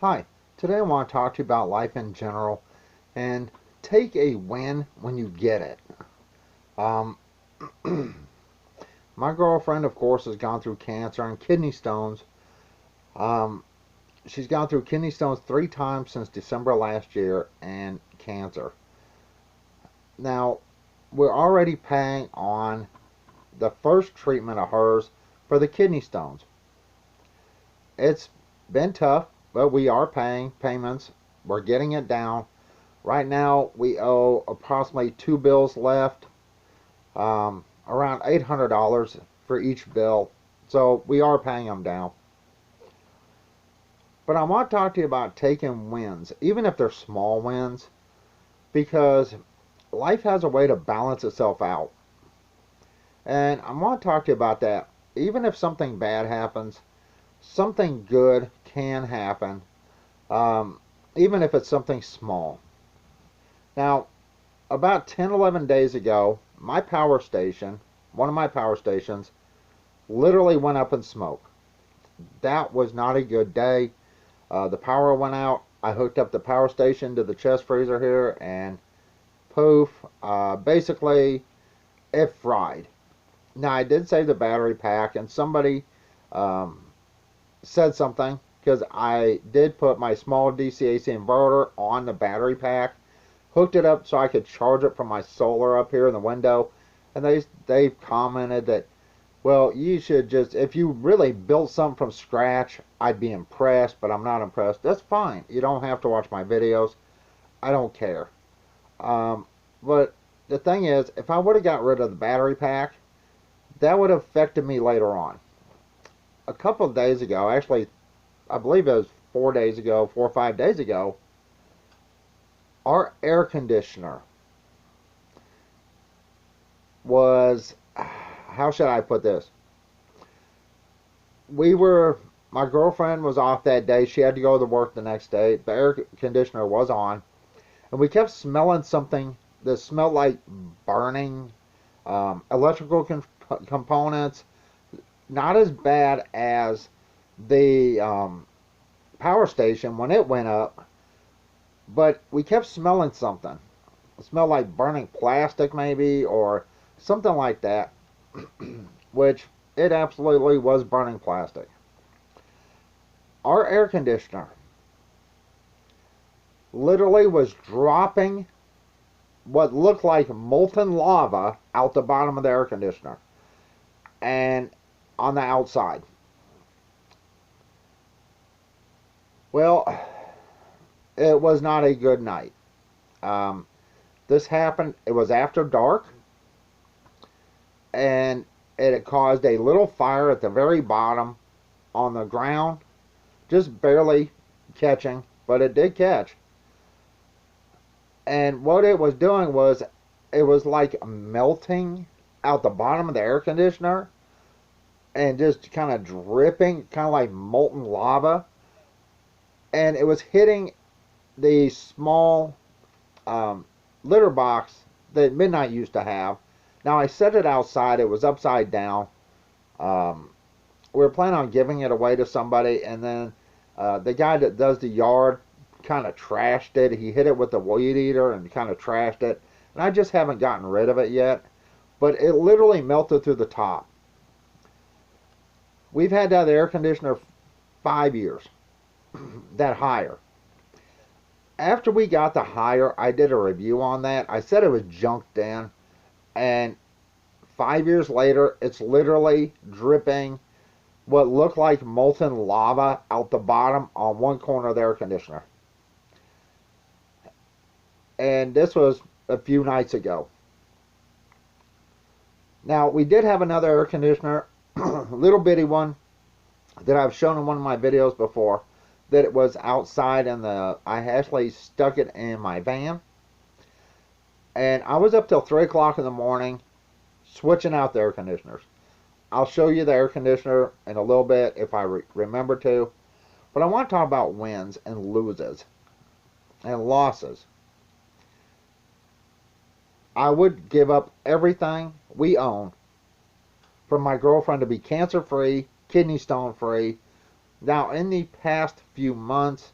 Hi, today I want to talk to you about life in general and take a win when you get it. Um, my girlfriend, of course, has gone through cancer and kidney stones. Um, she's gone through kidney stones 3 times since December last year and cancer. Now, we're already paying on the first treatment of hers for the kidney stones. It's been tough, but we are paying payments. We're getting it down. Right now, we owe approximately 2 bills left, around $800 for each bill. So we are paying them down. But I want to talk to you about taking wins, even if they're small wins, because life has a way to balance itself out. And I want to talk to you about that. Even if something bad happens, something good can happen, um, even if it's something small. Now, about 10, 11 days ago, my power station, one of my power stations, literally went up in smoke. That was not a good day. The power went out. I hooked up the power station to the chest freezer here, and poof, basically it fried. Now, I did save the battery pack, and somebody um, said something because I did put my small DC-AC inverter on the battery pack, hooked it up so I could charge it from my solar up here in the window, and they commented that, well, you should just, if you really built something from scratch, I'd be impressed, but I'm not impressed. That's fine. You don't have to watch my videos. I don't care. Um, but the thing is, if I would have got rid of the battery pack, that would have affected me later on. A couple of days ago, actually, I believe it was 4 days ago, 4 or 5 days ago, our air conditioner was, how should I put this? We were, my girlfriend was off that day. She had to go to work the next day. The air conditioner was on, and we kept smelling something that smelled like burning electrical components. Not as bad as the power station when it went up, but we kept smelling something. It smelled like burning plastic, maybe, or something like that, which it absolutely was burning plastic. Our air conditioner literally was dropping what looked like molten lava out the bottom of the air conditioner and on the outside. Well, it was not a good night. Um, this happened, it was after dark, and it had caused a little fire at the very bottom on the ground, just barely catching, but it did catch. And what it was doing was, it was like melting out the bottom of the air conditioner and just kind of dripping, kind of like molten lava. And it was hitting the small um, litter box that Midnight used to have. Now I set it outside. It was upside down. Um, we were planning on giving it away to somebody, and then the guy that does the yard kind of trashed it. He hit it with the weed eater and kind of trashed it. And I just haven't gotten rid of it yet. But it literally melted through the top. We've had that air conditioner 5 years, that higher. After we got the higher, I did a review on that. I said it was junked in, and 5 years later, it's literally dripping what looked like molten lava out the bottom on one corner of the air conditioner. And this was a few nights ago. Now, we did have another air conditioner, little bitty one, that I've shown in one of my videos before, that it was outside in the, I actually stuck it in my van. And I was up till 3 o'clock in the morning switching out the air conditioners. I'll show you the air conditioner in a little bit if I remember to. But I want to talk about wins and loses and losses. I would give up everything we own for my girlfriend to be cancer free, kidney stone free. Now, in the past few months,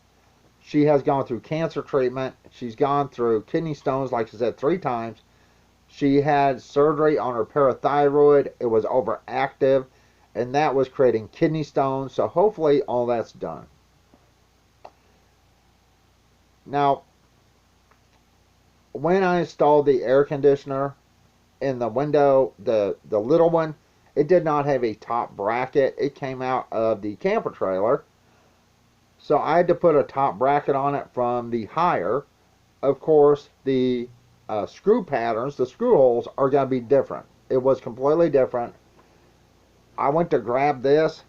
She has gone through cancer treatment. She's gone through kidney stones, like I said, 3 times. She had surgery on her parathyroid. It was overactive, and that was creating kidney stones. So hopefully all that's done. Now, when I installed the air conditioner in the window, the little one, it did not have a top bracket. It came out of the camper trailer. So I had to put a top bracket on it from the higher. Of course, the screw patterns, the screw holes are going to be different. It was completely different. I went to grab this.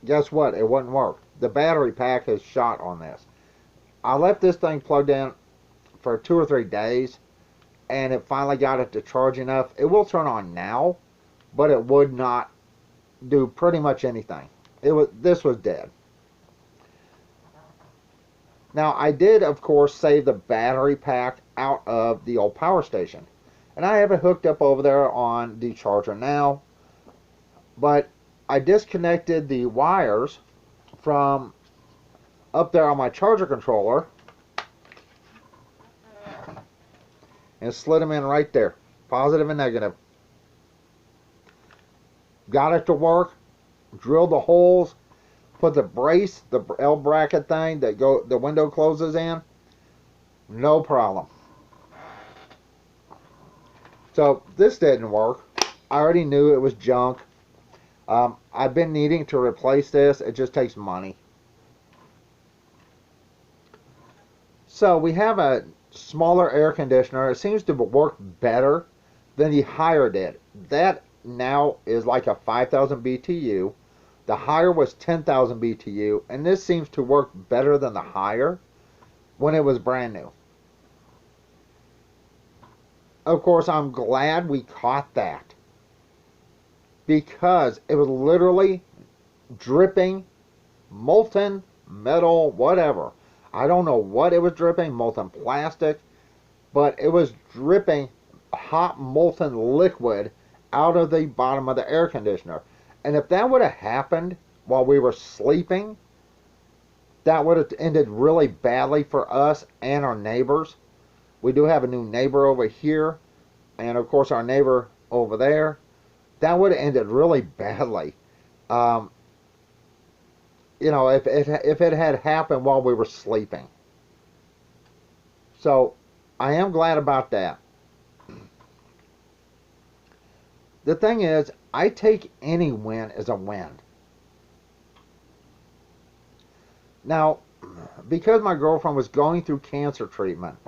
Guess what? It wouldn't work. The battery pack has shot on this. I left this thing plugged in for 2 or 3 days, and it finally got it to charge enough. It will turn on now, but it would not do pretty much anything. This was dead. Now, I did, of course, save the battery pack out of the old power station. And I have it hooked up over there on the charger now. But I disconnected the wires from up there on my charger controller and slid them in right there, positive and negative. Got it to work, drilled the holes, put the brace, the L bracket thing that the window closes in, no problem. So this didn't work. I already knew it was junk. I've been needing to replace this. It just takes money. So we have a smaller air conditioner. It seems to work better than the higher did. That now is like a 5,000 BTU. The higher was 10,000 BTU, and this seems to work better than the higher when it was brand new. Of course, I'm glad we caught that, because it was literally dripping molten metal, whatever. I don't know what it was dripping, molten plastic, but it was dripping hot molten liquid out of the bottom of the air conditioner. And if that would have happened while we were sleeping, that would have ended really badly for us and our neighbors. We do have a new neighbor over here, and of course our neighbor over there. That would have ended really badly. You know, if it had happened while we were sleeping. So I am glad about that. The thing is, I take any win as a win. Now, because my girlfriend was going through cancer treatment,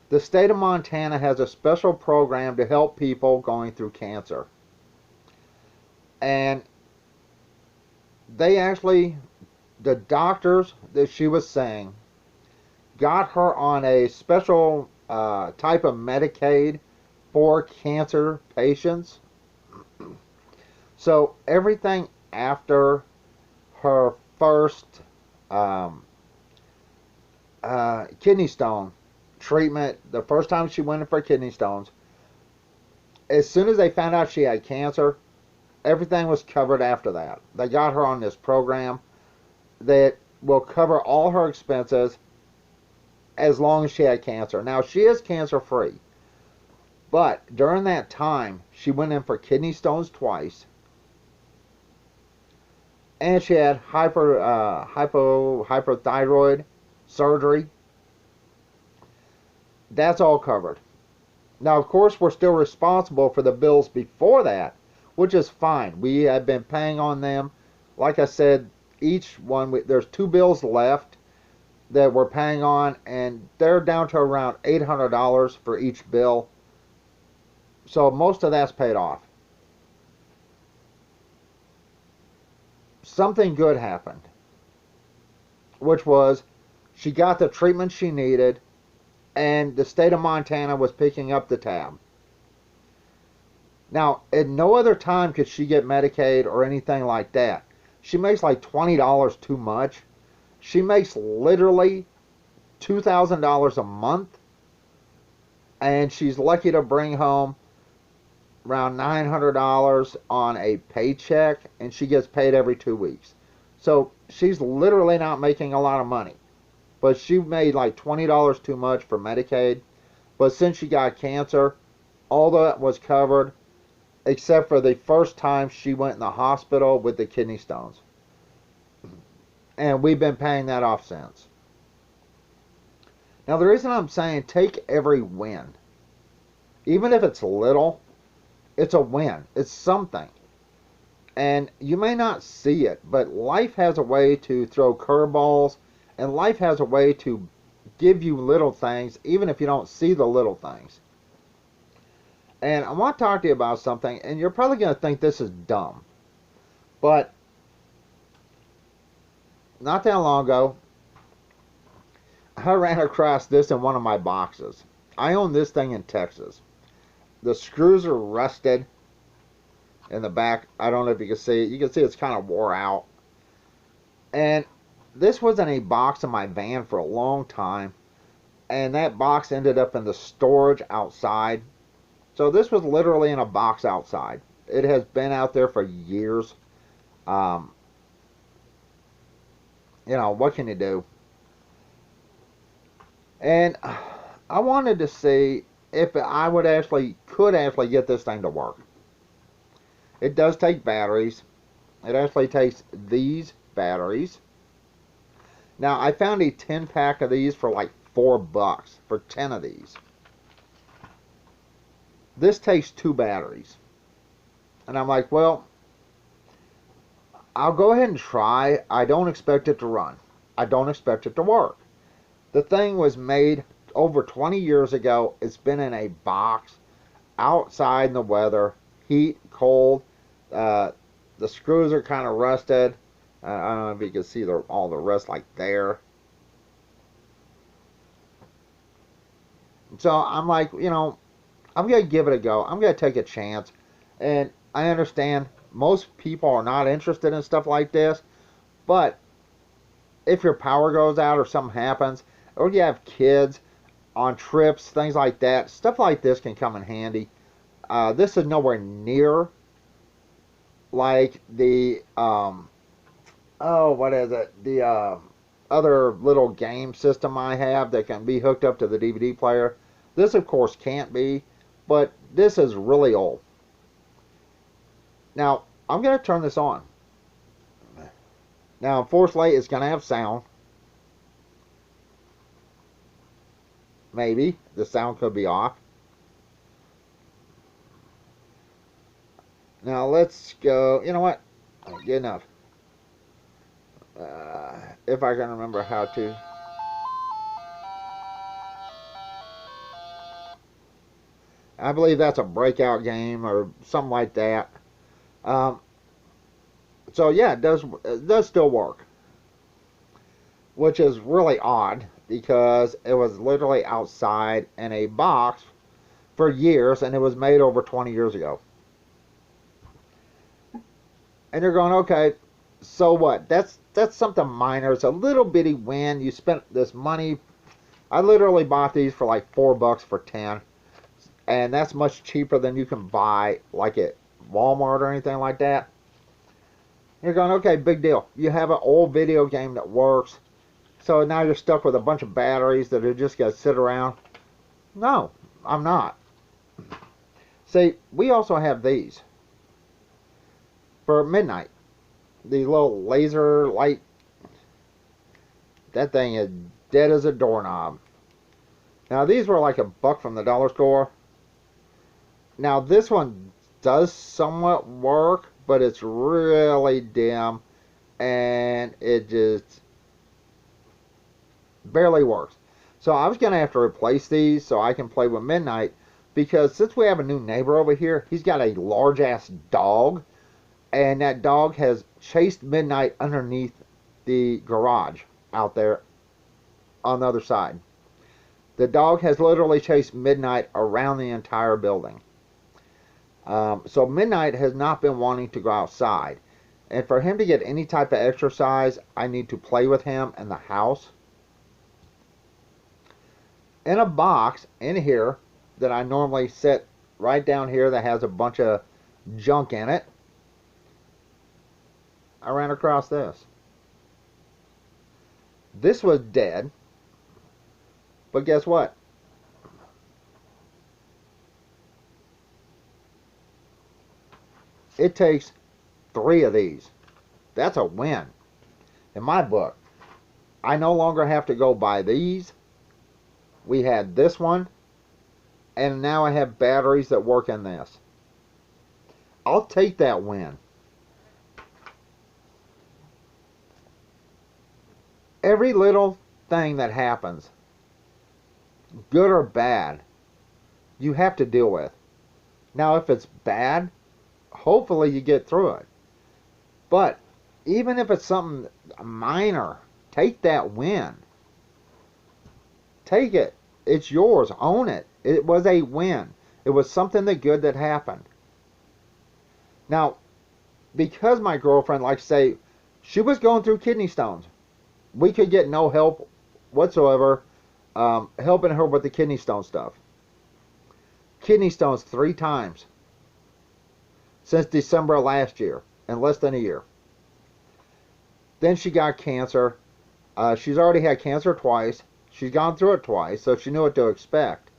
the state of Montana has a special program to help people going through cancer. And they actually, the doctors that she was seeing, got her on a special type of Medicaid for cancer patients. So everything after her first kidney stone treatment, the first time she went in for kidney stones, as soon as they found out she had cancer, everything was covered after that. They got her on this program that will cover all her expenses as long as she had cancer. Now, she is cancer free, but during that time, she went in for kidney stones twice, and she had hypothyroid surgery. That's all covered. Now, of course, we're still responsible for the bills before that, which is fine. We have been paying on them. Like I said, each one, there's 2 bills left that we're paying on, and they're down to around $800 for each bill. So most of that's paid off. Something good happened, which was she got the treatment she needed, and the state of Montana was picking up the tab. Now, at no other time could she get Medicaid or anything like that. She makes like $20 too much. She makes literally $2,000 a month, and she's lucky to bring home around $900 on a paycheck, and she gets paid every 2 weeks. So she's literally not making a lot of money. But she made like $20 too much for Medicaid. But since she got cancer, all that was covered except for the first time she went in the hospital with the kidney stones. And we've been paying that off since. Now, the reason I'm saying take every win, even if it's little, it's a win. It's something. And you may not see it, but life has a way to throw curveballs, and life has a way to give you little things, even if you don't see the little things. And I want to talk to you about something, and you're probably going to think this is dumb. But not that long ago, I ran across this in one of my boxes. I own this thing in Texas. The screws are rusted in the back. I don't know if you can see it. You can see it's kind of wore out. And this was in a box in my van for a long time. And that box ended up in the storage outside. So this was literally in a box outside. It has been out there for years. You know, what can you do? And I wanted to see if I could actually get this thing to work. It does take batteries. It actually takes these batteries. Now, I found a 10-pack of these for like $4 for 10 of these. This takes 2 batteries. And I'm like, well, I'll go ahead and try. I don't expect it to run. I don't expect it to work. The thing was made over 20 years ago. It's been in a box outside in the weather, heat, cold. The screws are kind of rusted. I don't know if you can see all the rust like there. So I'm like, you know, I'm going to give it a go. I'm going to take a chance. And I understand most people are not interested in stuff like this. But if your power goes out or something happens, or you have kids on trips, things like that, stuff like this can come in handy. This is nowhere near like the, what is it? The other little game system I have that can be hooked up to the DVD player. This, of course, can't be, but this is really old. Now, I'm going to turn this on. Now, unfortunately, it's going to have sound. Maybe. The sound could be off. Now, let's go. You know what? Good enough. If I can remember how to. I believe that's a breakout game or something like that. So yeah, it does still work, which is really odd because it was literally outside in a box for years, and it was made over 20 years ago. And you're going, okay, so what? That's something minor. It's a little bitty win. You spent this money. I literally bought these for like $4 for 10, and that's much cheaper than you can buy like at Walmart or anything like that. You're going, okay, big deal. You have an old video game that works, so now you're stuck with a bunch of batteries that are just going to sit around. No, I'm not. See, we also have these for midnight. The little laser light. That thing is dead as a doorknob. Now, these were like $1 from the dollar store. Now, this one does somewhat work, but it's really dim, and it just barely works. So I was going to have to replace these so I can play with Midnight, because since we have a new neighbor over here, he's got a large-ass dog, and that dog has chased Midnight underneath the garage out there on the other side. The dog has literally chased Midnight around the entire building. So Midnight has not been wanting to go outside. And for him to get any type of exercise, I need to play with him in the house. In a box in here that I normally set right down here that has a bunch of junk in it, I ran across this. This was dead, but guess what? It takes 3 of these. That's a win in my book. I no longer have to go buy these. We had this one, and now I have batteries that work in this. I'll take that win. Every little thing that happens, good or bad, you have to deal with. Now, if it's bad, hopefully you get through it. But even if it's something minor, take that win. Take it. It's yours. Own it. It was a win. It was something that good that happened. Now, because my girlfriend, like say, she was going through kidney stones. We could get no help whatsoever helping her with the kidney stone stuff. Kidney stones 3 times since December of last year, in less than a year. Then she got cancer. She's already had cancer twice. She's gone through it twice, so she knew what to expect.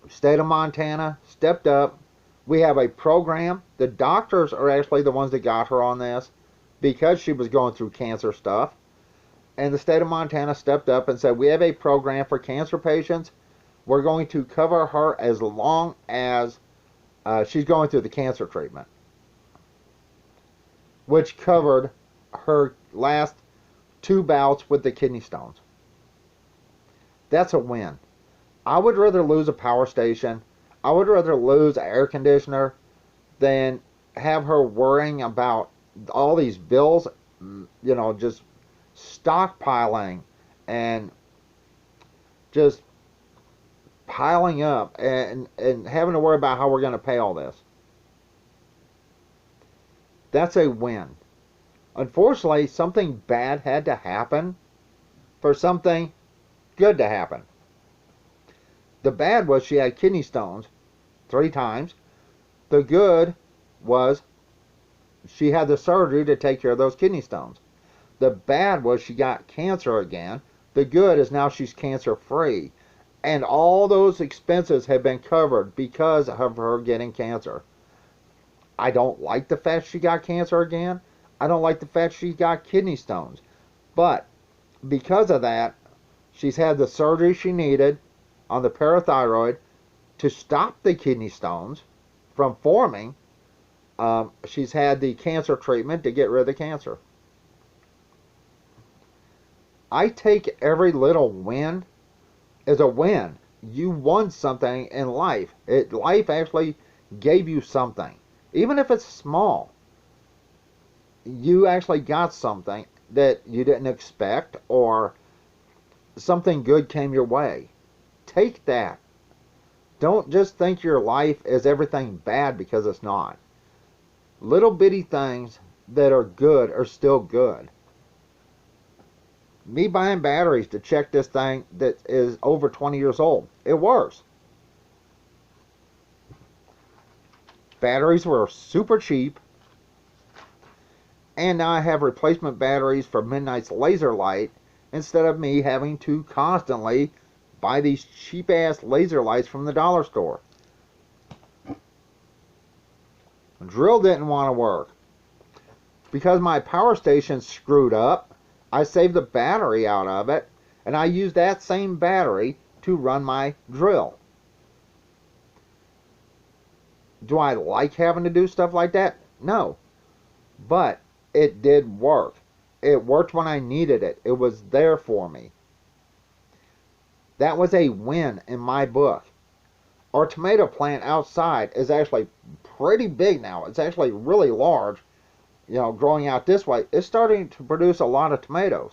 State of Montana stepped up. We have a program. The doctors are actually the ones that got her on this because she was going through cancer stuff. And the state of Montana stepped up and said, we have a program for cancer patients. We're going to cover her as long as she's going through the cancer treatment, which covered her last 2 bouts with the kidney stones. That's a win. I would rather lose a power station. I would rather lose an air conditioner than have her worrying about all these bills, just stockpiling and just piling up and having to worry about how we're going to pay all this. That's a win. Unfortunately, something bad had to happen for something good to happen. The bad was she had kidney stones 3 times. The good was she had the surgery to take care of those kidney stones. The bad was she got cancer again. The good is now she's cancer free. And all those expenses have been covered because of her getting cancer. I don't like the fact she got cancer again. I don't like the fact she got kidney stones. But because of that, she's had the surgery she needed on the parathyroid to stop the kidney stones from forming. She's had the cancer treatment to get rid of the cancer. I take every little win as a win. You won something in life. Life actually gave you something. Even if it's small, you actually got something that you didn't expect, or something good came your way. Take that. Don't just think your life is everything bad, because it's not. Little bitty things that are good are still good. Me buying batteries to check this thing that is over 20 years old, it works. Batteries were super cheap, and now I have replacement batteries for Midnight's laser light instead of me having to constantly buy these cheap ass laser lights from the dollar store. Drill didn't want to work because my power station screwed up. I saved the battery out of it, and I used that same battery to run my drill. Do I like having to do stuff like that? No. But it did work. It worked when I needed it. It was there for me. That was a win in my book. Our tomato plant outside is actually pretty big now. It's actually really large. Growing out this way, it's starting to produce a lot of tomatoes.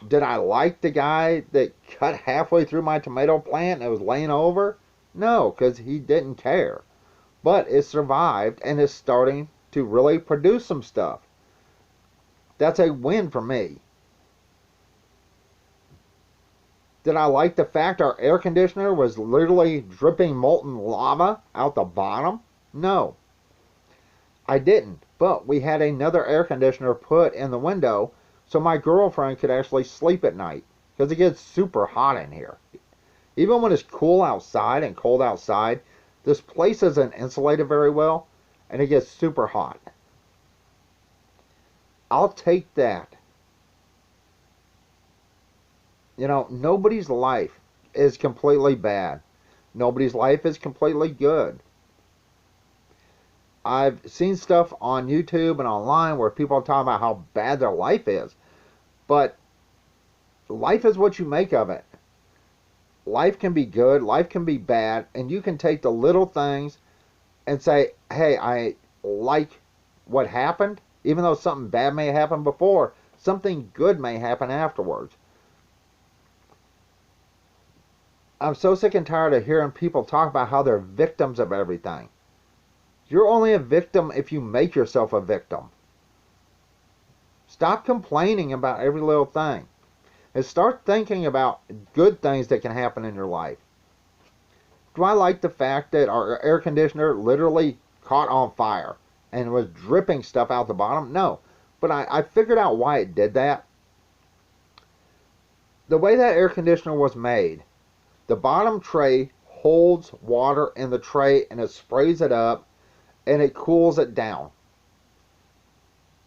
Did I like the guy that cut halfway through my tomato plant and it was laying over? No, because he didn't care. But it survived and is starting to really produce some stuff. That's a win for me. Did I like the fact our air conditioner was literally dripping molten lava out the bottom? No. I didn't, but we had another air conditioner put in the window so my girlfriend could actually sleep at night because it gets super hot in here. Even when it's cool outside and cold outside, this place isn't insulated very well and it gets super hot. I'll take that. You know, nobody's life is completely bad. Nobody's life is completely good. I've seen stuff on YouTube and online where people are talking about how bad their life is. But life is what you make of it. Life can be good, life can be bad, and you can take the little things and say, hey, I like what happened, even though something bad may have happened before, something good may happen afterwards. I'm so sick and tired of hearing people talk about how they're victims of everything. You're only a victim if you make yourself a victim. Stop complaining about every little thing and start thinking about good things that can happen in your life. Do I like the fact that our air conditioner literally caught on fire and was dripping stuff out the bottom? No. But I figured out why it did that. The way that air conditioner was made, the bottom tray holds water in the tray and it sprays it up and it cools it down.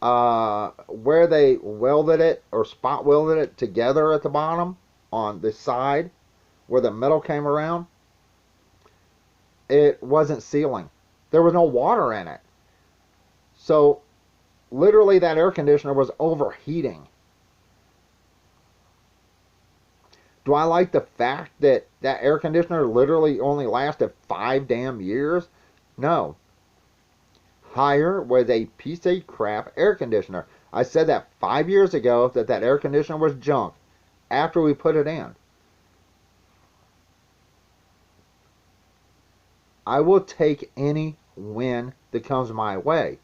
Where they welded it or spot welded it together at the bottom on the side where the metal came around, it wasn't sealing. There was no water in it. So literally that air conditioner was overheating. Do I like the fact that that air conditioner literally only lasted 5 damn years? No. Haier was a piece of crap air conditioner. I said that 5 years ago that that air conditioner was junk after we put it in. I will take any win that comes my way,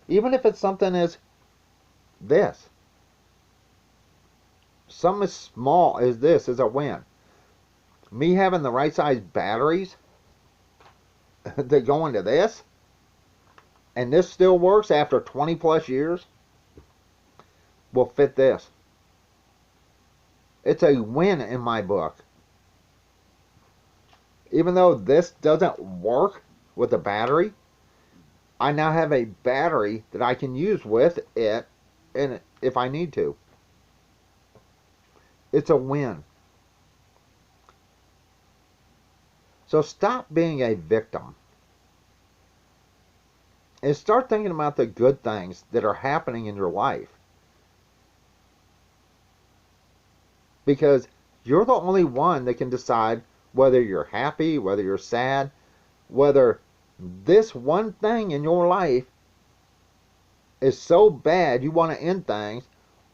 even if it's something as this. Something as small as this is a win. Me having the right size batteries that go into this, and this still works after 20 plus years, will fit this. It's a win in my book. Even though this doesn't work with a battery, I now have a battery that I can use with it and if I need to. It's a win. So stop being a victim and start thinking about the good things that are happening in your life. Because you're the only one that can decide whether you're happy, whether you're sad, whether this one thing in your life is so bad you want to end things,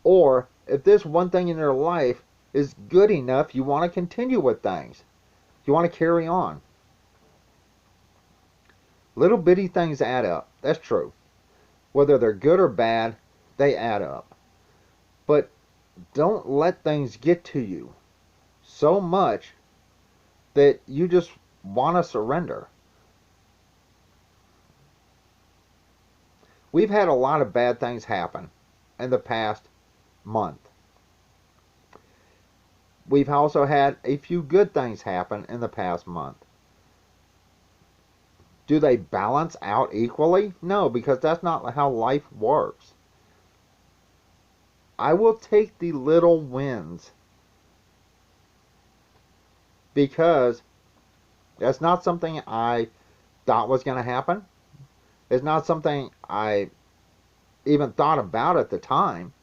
or if this one thing in your life is good enough you want to continue with things. You want to carry on. Little bitty things add up. That's true. Whether they're good or bad, they add up. But don't let things get to you so much that you just want to surrender. We've had a lot of bad things happen in the past month. We've also had a few good things happen in the past month. Do they balance out equally? No, because that's not how life works. I will take the little wins because that's not something I thought was going to happen. It's not something I even thought about at the time.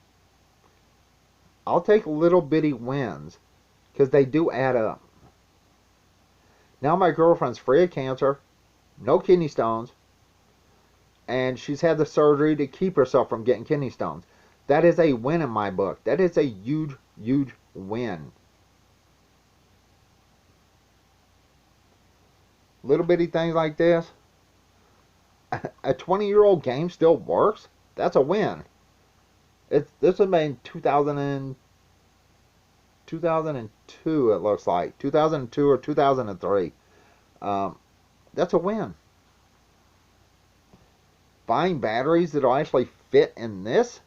I'll take little bitty wins because they do add up. Now my girlfriend's free of cancer, no kidney stones, and she's had the surgery to keep herself from getting kidney stones. That is a win in my book. That is a huge, huge win. Little bitty things like this. A 20-year-old game still works? That's a win. This was made in 2002, it looks like. 2002 or 2003. That's a win. buying batteries that'll actually fit in this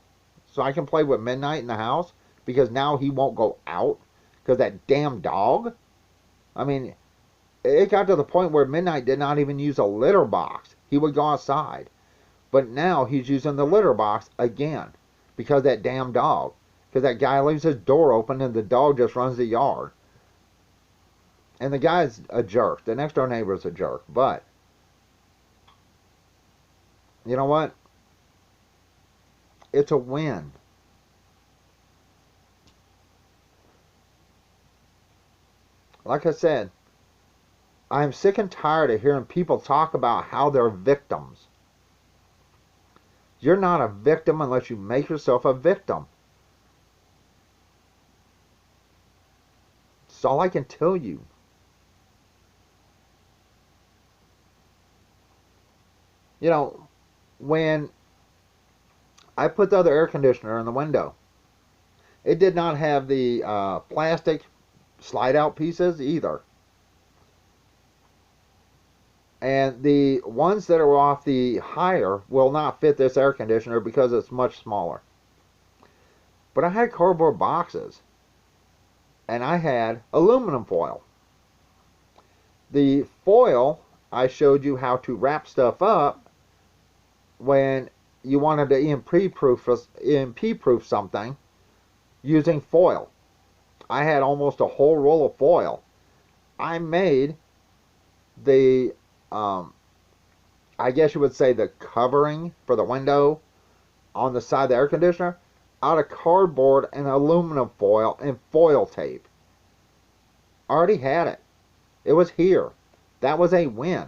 so I can play with Midnight in the house because now he won't go out because that damn dog. I mean, it got to the point where Midnight did not even use a litter box. He would go outside. But now he's using the litter box again because that damn dog. Because that guy leaves his door open and the dog just runs the yard. And the guy's a jerk. The next door neighbor's a jerk. But, you know what? It's a win. Like I said, I'm sick and tired of hearing people talk about how they're victims. You're not a victim unless you make yourself a victim. That's all I can tell you. You know, when I put the other air conditioner in the window, it did not have the plastic slide out pieces either. And the ones that are off the higher will not fit this air conditioner because it's much smaller. But I had cardboard boxes. And I had aluminum foil. The foil, I showed you how to wrap stuff up when you wanted to EMP-proof something using foil. I had almost a whole roll of foil. I made the I guess you would say the covering for the window on the side of the air conditioner out of cardboard and aluminum foil and foil tape. I already had it. It was here. That was a win.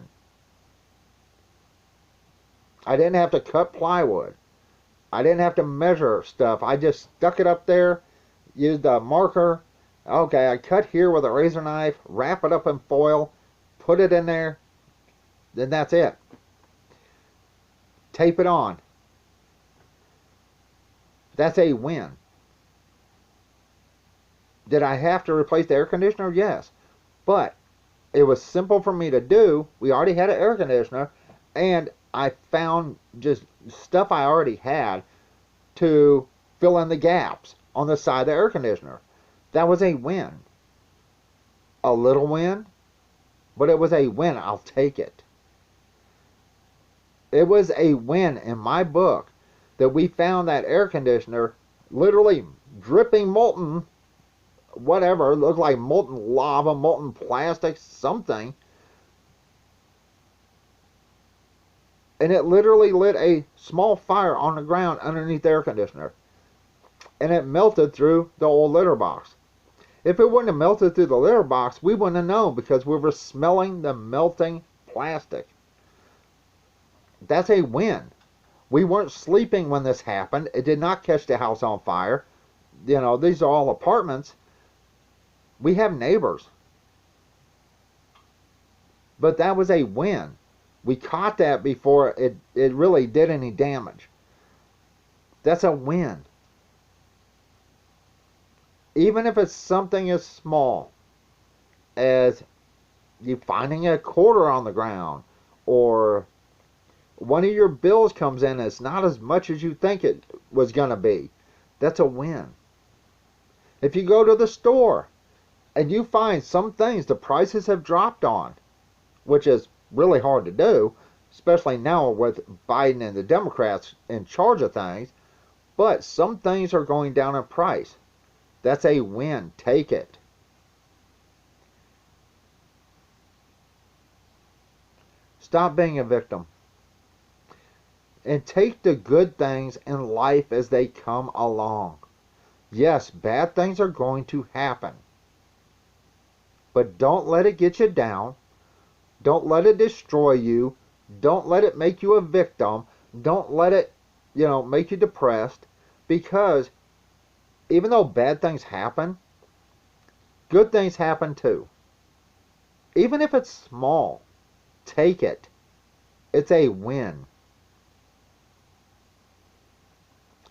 I didn't have to cut plywood. I didn't have to measure stuff. I just stuck it up there, used a marker. Okay, I cut here with a razor knife, wrap it up in foil, put it in there, then that's it. Tape it on. That's a win. Did I have to replace the air conditioner? Yes. But it was simple for me to do. We already had an air conditioner, and I found just stuff I already had to fill in the gaps on the side of the air conditioner. That was a win. A little win, but it was a win. I'll take it. It was a win in my book that we found that air conditioner literally dripping molten whatever. It looked like molten lava, molten plastic, something. And it literally lit a small fire on the ground underneath the air conditioner. And it melted through the old litter box. If it wouldn't have melted through the litter box, we wouldn't have known because we were smelling the melting plastic. That's a win. We weren't sleeping when this happened. It did not catch the house on fire. You know, these are all apartments. We have neighbors. But that was a win. We caught that before it really did any damage. That's a win. Even if it's something as small as you finding a quarter on the ground, or one of your bills comes in and it's not as much as you think it was going to be, that's a win. If you go to the store and you find some things the prices have dropped on, which is really hard to do, especially now with Biden and the Democrats in charge of things, but some things are going down in price. That's a win. Take it. Stop being a victim. And take the good things in life as they come along. Yes, bad things are going to happen. But don't let it get you down. Don't let it destroy you. Don't let it make you a victim. Don't let it, make you depressed. Because even though bad things happen, good things happen too. Even if it's small, take it. It's a win.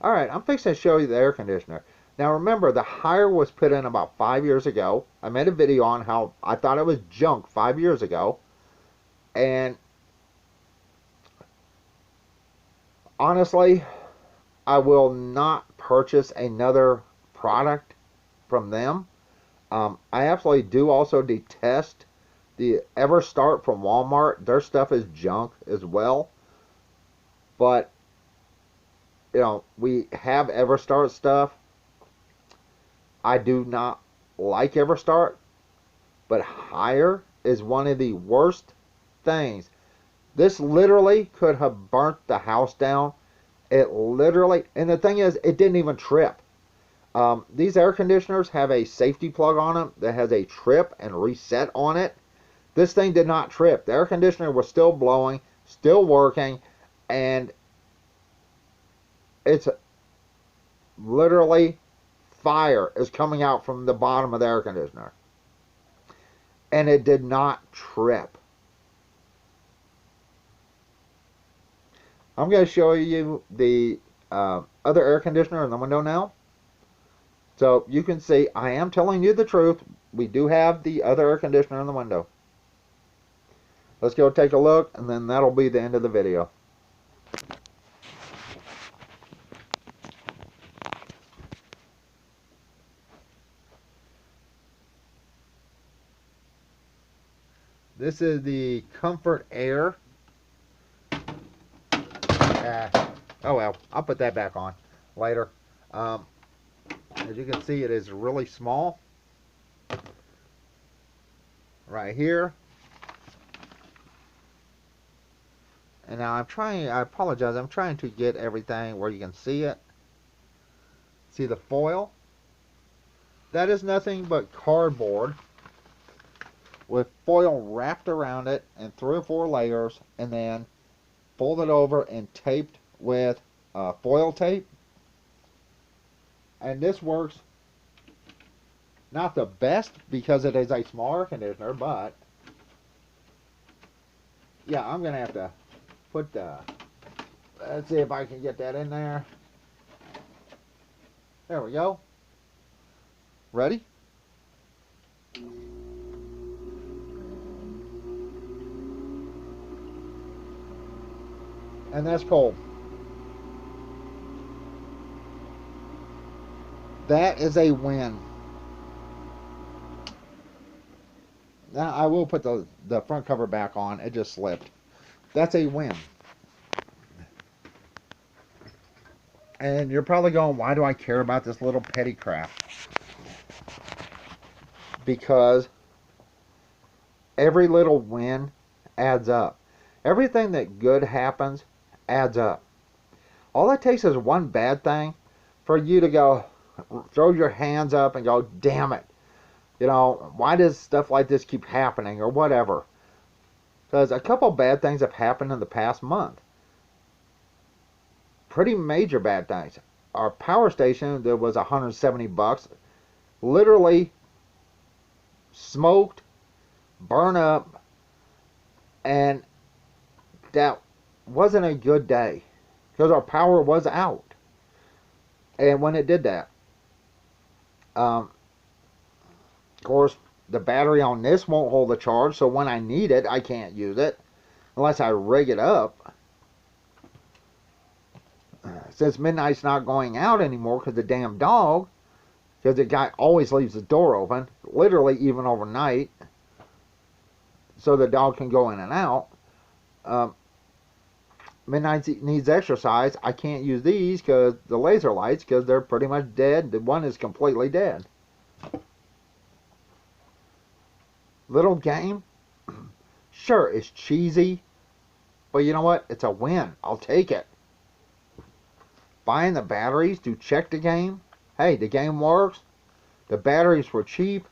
Alright, I'm fixing to show you the air conditioner. Now remember, the higher was put in about 5 years ago. I made a video on how I thought it was junk 5 years ago. And Honestly, I will not purchase another product from them. I absolutely do also detest the EverStart from Walmart. Their stuff is junk as well. But, we have EverStart stuff. I do not like EverStart, but Haier is one of the worst things. This literally could have burnt the house down. It literally, and the thing is, it didn't even trip. These air conditioners have a safety plug on them that has a trip and reset on it. This thing did not trip. The air conditioner was still blowing, still working, and it's literally fire is coming out from the bottom of the air conditioner. And it did not trip. I'm going to show you the other air conditioner in the window now. So you can see I am telling you the truth. We do have the other air conditioner in the window. Let's go take a look, and then that'll be the end of the video. This is the Comfort Air. Oh well, I'll put that back on later. As you can see, it is really small. Right here. And now I apologize, I'm trying to get everything where you can see it. See the foil? That is nothing but cardboard with foil wrapped around it in 3 or 4 layers, and then folded over and taped with foil tape. And this works not the best because it is a small air conditioner, but yeah, I'm gonna have to put the, let's see if I can get that in there. There we go. Ready? And that's cold. That is a win. Now I will put the front cover back on. It just slipped. That's a win. And you're probably going, why do I care about this little petty crap? Because every little win adds up. Everything that good happens adds up. All it takes is one bad thing for you to go, throw your hands up and go, damn it. Why does stuff like this keep happening or whatever? Because a couple bad things have happened in the past month. Pretty major bad things. Our power station that was $170 literally smoked, burned up, and that wasn't a good day because our power was out. And when it did that, of course, the battery on this won't hold the charge, so when I need it, I can't use it unless I rig it up. Since midnight's not going out anymore because the damn dog, because the guy always leaves the door open, literally even overnight, so the dog can go in and out. Midnight needs exercise. I can't use these because the laser lights, because they're pretty much dead. The one is completely dead. Little game, sure, it's cheesy, but you know what? It's a win. I'll take it. Buying the batteries to check the game. Hey, the game works. The batteries were cheap.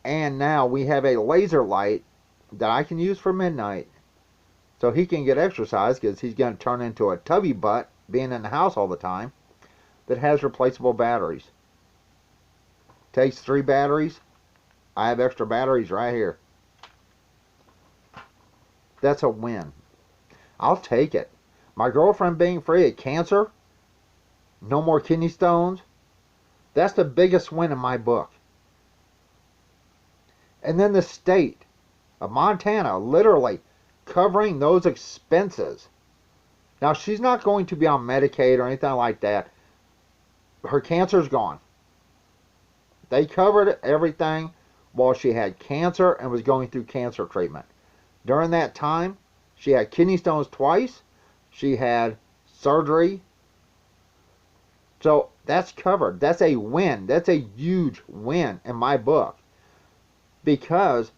And now we have a laser light that I can use for midnight. So he can get exercise because he's going to turn into a tubby butt being in the house all the time. That has replaceable batteries. Takes 3 batteries. I have extra batteries right here. That's a win. I'll take it. My girlfriend being free of cancer, no more kidney stones, that's the biggest win in my book. And then the state of Montana literally covering those expenses. Now, she's not going to be on Medicaid or anything like that. Her cancer's gone. They covered everything while she had cancer and was going through cancer treatment. During that time, she had kidney stones twice. She had surgery. So that's covered. That's a win. That's a huge win in my book. Because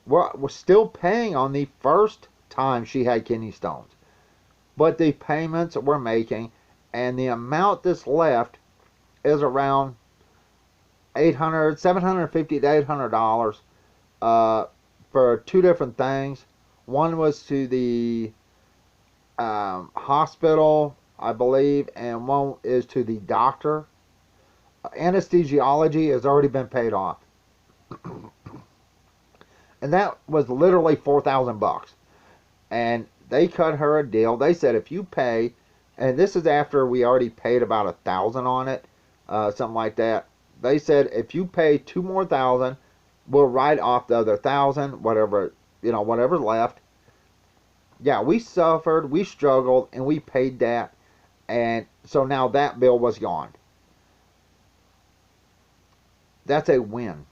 we're still paying on the first time she had kidney stones. But the payments we're making and the amount that's left is around $750 to $800 for two different things. One was to the hospital, I believe, and one is to the doctor. Anesthesiology has already been paid off. And that was literally $4,000. And they cut her a deal. They said if you pay, and this is after we already paid about $1,000 on it, something like that. They said if you pay $2 more thousand, we'll write off the other $1,000, whatever, whatever's left. Yeah, we suffered, we struggled, and we paid that, and so now that bill was gone. That's a win.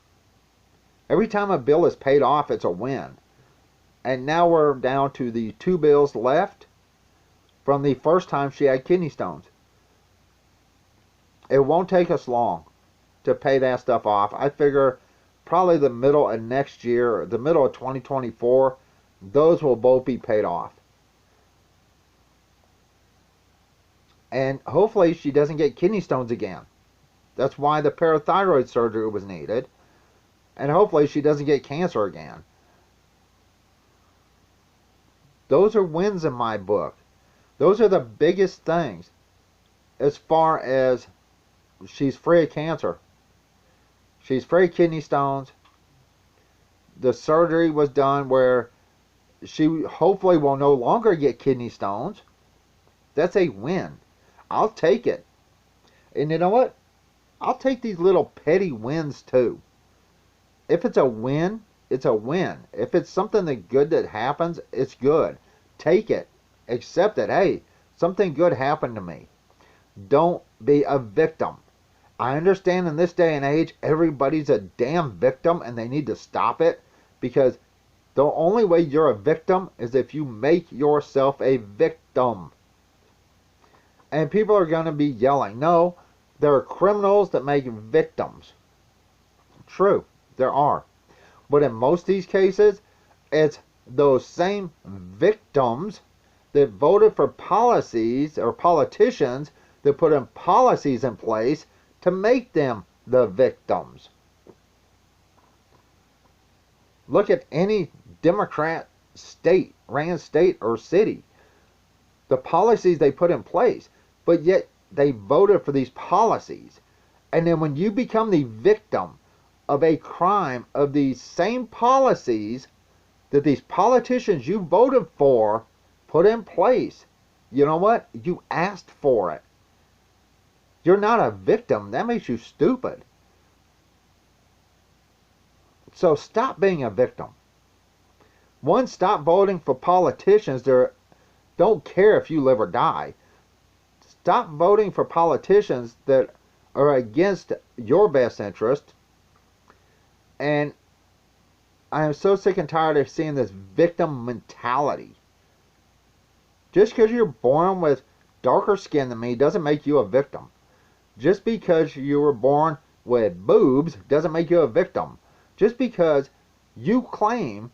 Every time a bill is paid off, it's a win. And now we're down to the 2 bills left from the first time she had kidney stones. It won't take us long to pay that stuff off. I figure probably the middle of next year, the middle of 2024, those will both be paid off. And hopefully she doesn't get kidney stones again. That's why the parathyroid surgery was needed. And hopefully she doesn't get cancer again. Those are wins in my book. Those are the biggest things as far as she's free of cancer. She's free of kidney stones. The surgery was done where she hopefully will no longer get kidney stones. That's a win. I'll take it. And you know what? I'll take these little petty wins too. If it's a win, it's a win. If it's something that good that happens, it's good. Take it. Accept it. Hey, something good happened to me. Don't be a victim. I understand in this day and age, everybody's a damn victim and they need to stop it, because the only way you're a victim is if you make yourself a victim. And people are going to be yelling, no, there are criminals that make victims. True, there are. But in most of these cases, it's those same victims that voted for policies or politicians that put in policies in place to make them the victims. Look at any Democrat state, ran state or city. The policies they put in place, but yet they voted for these policies. And then when you become the victim of a crime of these same policies that these politicians you voted for put in place, you know what? You asked for it. You're not a victim. That makes you stupid. So stop being a victim. One, stop voting for politicians that don't care if you live or die. Stop voting for politicians that are against your best interest. And I am so sick and tired of seeing this victim mentality. Just because you're born with darker skin than me doesn't make you a victim. Just because you were born with boobs doesn't make you a victim. Just because you claim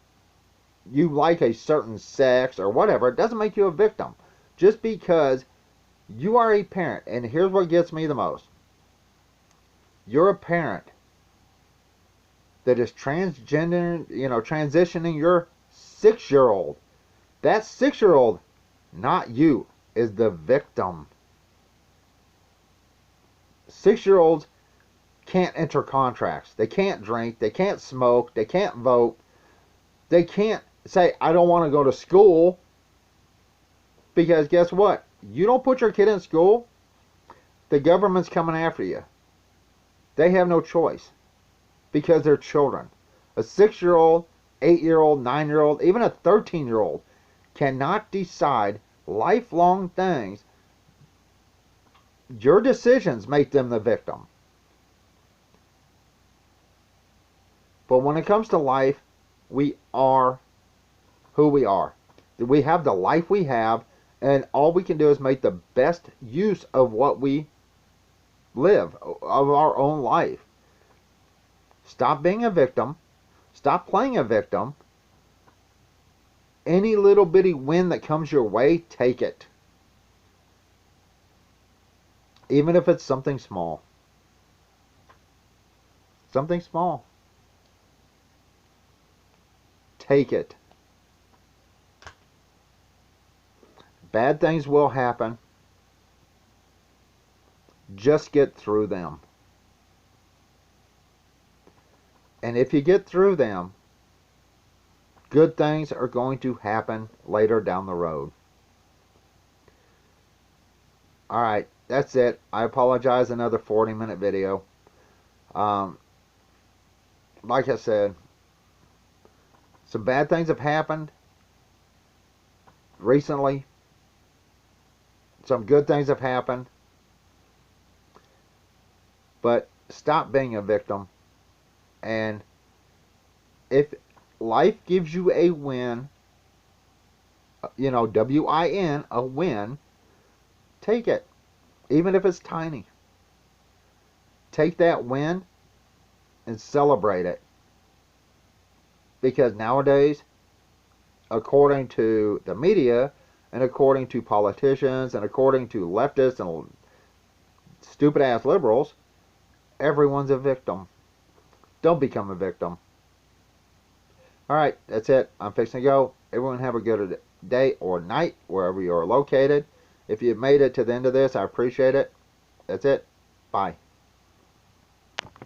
you like a certain sex or whatever, it doesn't make you a victim. Just because you are a parent, and here's what gets me the most. You're a parent that is transgender, transitioning your 6-year-old. That 6-year-old, not you, is the victim. 6-year-olds can't enter contracts. They can't drink. They can't smoke. They can't vote. They can't say, I don't want to go to school. Because guess what? You don't put your kid in school, the government's coming after you. They have no choice. Because they're children. A 6-year-old, 8-year-old, 9-year-old, even a 13-year-old cannot decide lifelong things, your decisions make them the victim. But when it comes to life, we are who we are. We have the life we have, and all we can do is make the best use of what we live, of our own life. Stop being a victim. Stop playing a victim. Any little bitty win that comes your way, take it. Even if it's something small. Something small. Take it. Bad things will happen. Just get through them. And if you get through them, good things are going to happen later down the road. Alright, that's it. I apologize, another 40-minute video. Like I said, some bad things have happened recently. Some good things have happened. But stop being a victim. And if life gives you a win, W-I-N, a win, take it. Even if it's tiny. Take that win and celebrate it. Because nowadays, according to the media, and according to politicians, and according to leftists and stupid-ass liberals, everyone's a victim. Don't become a victim. Alright, that's it. I'm fixing to go. Everyone have a good day or night, wherever you are located. If you've made it to the end of this, I appreciate it. That's it. Bye.